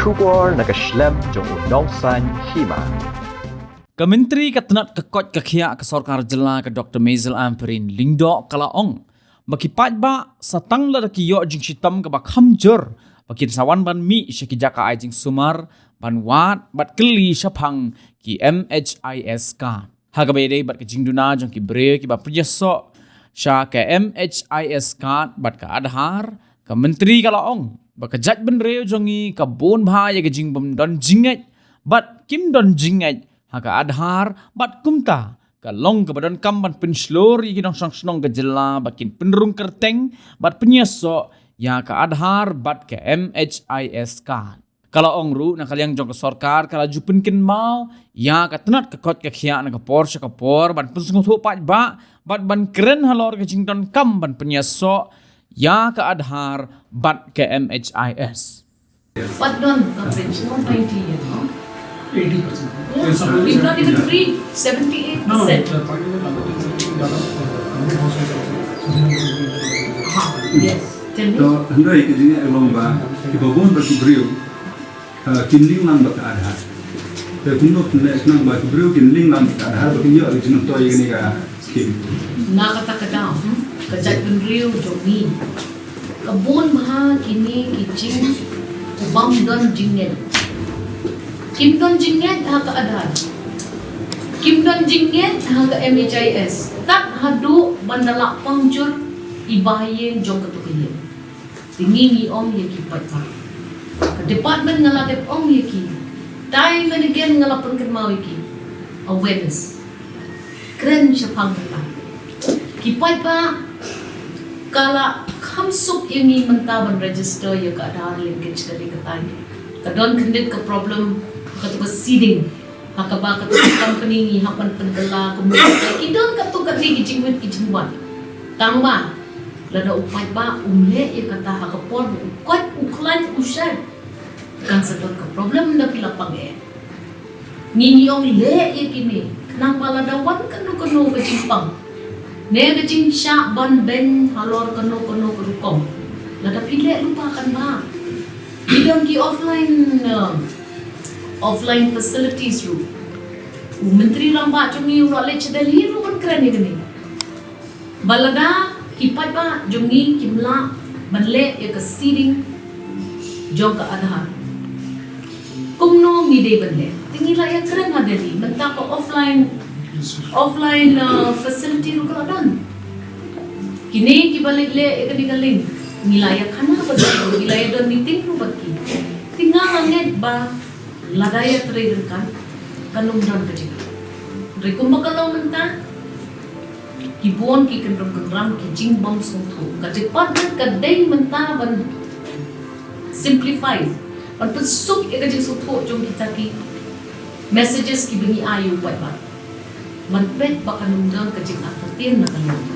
Shukor nakaslem jong unongsan hima. Kementeri Ketenat Kekot Kekia ke Sorkar Jela ke Dr. Maisel Amperin Lingdo Kalaong Makipat ba satang ladaki yo jing sitam ke bak hamjur Bakin sawan ban mi syakijaka ay jing sumar ban wat bat keli syapang ki MHIS ka Hagabede bat ke jing duna jong ki bre ki ba priyaso sya ke MHIS ka bat ke adhar Kementeri Kalaong Bakajat ben reo jongi ka bon bahaya ke jing bom don jinget bat kim don jinget haka adhar bat kumta ka long ka badon kamban penslori kinong sang ke jela bakin penrung kerteng bat penyeso ya ka adhar bat ke MHIS kan kalau ongru na kaliang jong ke sorkar kala jupen ken mau ya ka tenat ke kot ke khia na ka por sya ka por ban pensungut ho pat ba bat ban keren halor ke jing don kam ban penyeso ya ke adhar bat ke MHIS. But non-coverage, not 90 yet, no? 80%. Yeah. We've not even reached 78%. No, Yes. Tell me. तो हंडा एक जिने एलोंग बा कि बबोन बा किब्रियो किनलिंग नाम बता आधा तो कुनो ने नंग बा किब्रियो किनलिंग नाम बता आधा तो किन्यो ओरिजिनल तो ये ने का scheme Nakatakadaw, kajat penriyo jogi. Kabon maha kini kijing ubam don jinget. Kim don jinget ha ka adhar. Kim don jinget ha ka MHIS. Tak hadu bandala pangjur ibahayen jong katukiyen. Tingini om yaki patpa. Ka department ngalatip om yaki. Time and again ngalapan kermau yaki. Awareness. Keren siya pangkata. Kipai pa kala kamsuk ini mentaban register ya keadaan linkage dari katanya. Kadon kendit ke problem katu seeding. Hakaba katu company ni hapan pendela kemudian kidon katu kati kijingwit kijingwan. Tangba lada upai pa umle ya kata hakapon ukot uklan usad. Kan sedot ke problem nda pilapang e. Nini ong le ya kini. Kenapa lada wan kanu kejimpang. Ne kecing syak ban ben halor kono kerukong. Lada pilek lupakan ba. Bidang ki offline facilities ru. Menteri Ramba jungi urale cedeli ru kan keren ni. Balada kipat ba jungi kimla banle ya ke seeding jong ka adhar. Kumno ngide banle. Tingila ya keren hadeli. Mentak ko offline facility ru kaladon. Kini kibalik le ikadigaling ngilaya kana ba ngilaya don meeting ru baki. Tinggal langit ba ladaya trader kan kanung don kajik. Rekumba kalau menta kibon ki kendram ki jingbom sungtu kajik padat kadai menta ban simplify ban pesuk ikajik sungtu jom kita ki messages ki bingi ayu buat ba. Manpet baka nunggang kajing apatin na kanong.